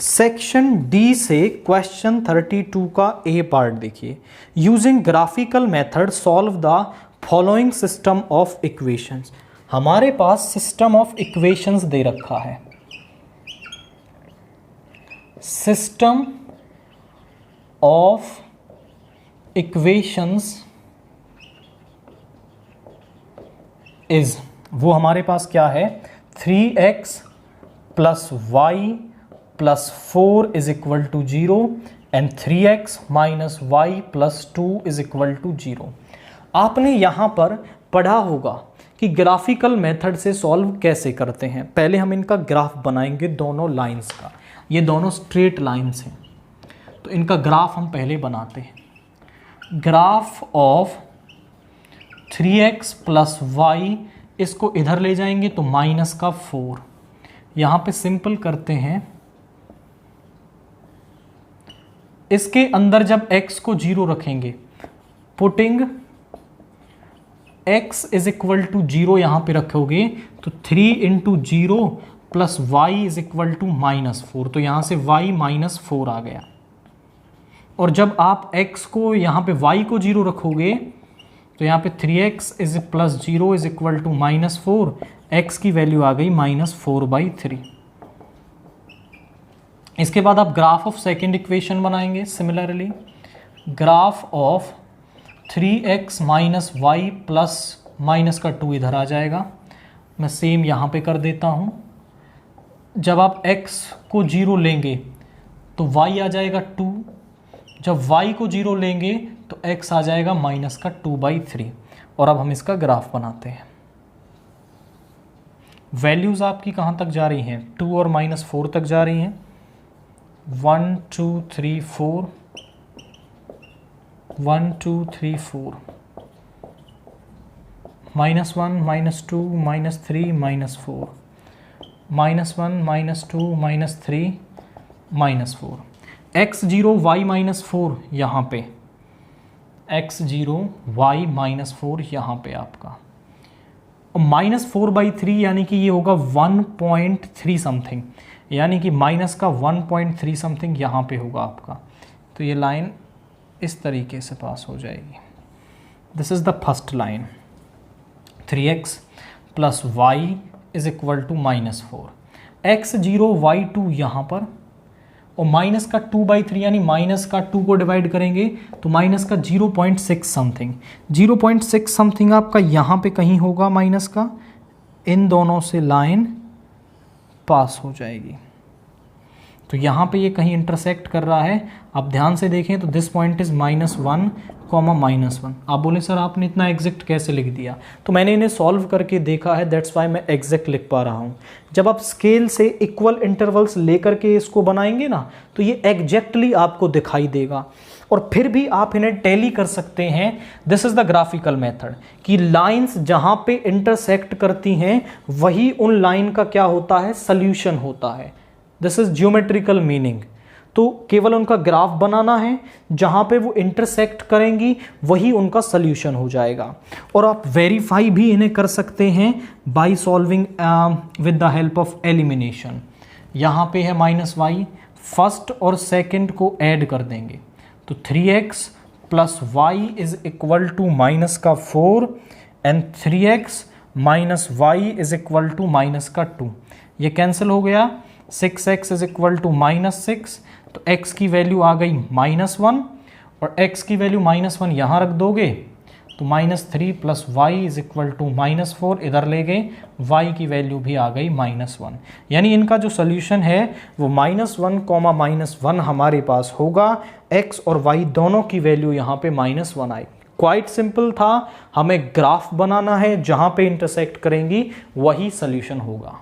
Section D से question 32 का ए part देखिए। Using graphical method solve the following system of equations. हमारे पास system of equations दे रखा है। सिस्टम ऑफ इक्वेशंस इज, वो हमारे पास क्या है, 3x plus y plus 4 is equal to 0 and 3x minus y plus 2 is equal to 0। आपने यहाँ पर पढ़ा होगा कि ग्राफिकल मेथड से सॉल्व कैसे करते हैं। पहले हम इनका ग्राफ बनाएंगे दोनों लाइंस का। ये दोनों स्ट्रेट लाइंस हैं तो इनका ग्राफ हम पहले बनाते हैं। Graph of 3x plus Y, इसको इधर ले जाएंगे तो माइनस का 4। यहाँ पे सिंपल करते हैं। इसके अंदर जब x को 0 रखेंगे, putting x is equal to 0 यहाँ पे रखोगे तो 3 into 0 plus y is equal to -4। तो यहाँ से y -4 आ गया। और जब आप x को यहाँ पे y को 0 रखोगे तो यहाँ पे 3x is plus 0 is equal to -4, x की वैल्यू आ गई -4/3। इसके बाद आप ग्राफ ऑफ सेकेंड इक्वेशन बनाएंगे। Similarly graph of 3x minus y plus minus का 2 इधर आ जाएगा। मैं सेम यहाँ पे कर देता हूँ। जब आप x को 0 लेंगे तो y आ जाएगा 2, जब y को 0 लेंगे तो x आ जाएगा माइनस का 2/3। और अब हम इसका ग्राफ बनाते हैं। वैल्यूज़ आपकी कहाँ तक जा रही हैं, 2 और -4 तक जा रही हैं। 1 2 3 4, 1 2 3 4, -1 -2 -3 -4, -1 -2 -3 -4, x0 y -4 यहाँ पे, x0 y -4 यहाँ पे आपका, और -4/3 यानी कि ये होगा 1.3 समथिंग, यानी कि माइनस का 1.3 समथिंग यहाँ पे होगा आपका। तो ये लाइन इस तरीके से पास हो जाएगी। This is the first line. 3x plus y is equal to -4, x0 y2 यहाँ पर, और माइनस का 2/3 यानी माइनस का 2 को डिवाइड करेंगे तो माइनस का 0.6 समथिंग, 0.6 समथिंग आपका यहाँ पे कहीं होगा माइनस का। इन दोनों से लाइन पास हो जाएगी। तो यहाँ पे ये कहीं इंटरसेक्ट कर रहा है। आप ध्यान से देखें तो दिस पॉइंट इज -1, -1। आप बोले सर आपने इतना एग्जैक्ट कैसे लिख दिया? तो मैंने इन्हें सॉल्व करके देखा है, दैट्स वाई मैं एग्जैक्ट लिख पा रहा हूँ। जब आप स्केल से इक्वल इंटरवल्स लेकर के इसको बनाएंगे ना तो ये एग्जैक्टली आपको दिखाई देगा। और फिर भी आप इन्हें टैली कर सकते हैं। This is the graphical method कि लाइंस जहाँ पे इंटरसेक्ट करती हैं वही उन लाइन का क्या होता है, सल्यूशन होता है। This is geometrical meaning. तो केवल उनका ग्राफ बनाना है, जहाँ पे वो इंटरसेक्ट करेंगी वही उनका सल्यूशन हो जाएगा। और आप वेरीफाई भी इन्हें कर सकते हैं by solving with the help of elimination. यहाँ पे है -y, फर्स्ट और सेकंड को ऐड कर देंगे तो 3x plus y is equal to -4 and 3x minus y is equal to -2। ये कैंसिल हो गया। 6x इज इक्वल टू -6, तो x की वैल्यू आ गई -1 और x की वैल्यू -1 यहाँ रख दोगे तो -3 plus y is equal to -4, इधर ले गए y की वैल्यू भी आ गई -1। यानी इनका जो सोल्यूशन है वो -1, -1 हमारे पास होगा। x और y दोनों की वैल्यू यहाँ पे -1 आई। क्वाइट सिंपल था। हमें ग्राफ बनाना है, जहाँ पे इंटरसेक्ट करेंगी वही सोल्यूशन होगा।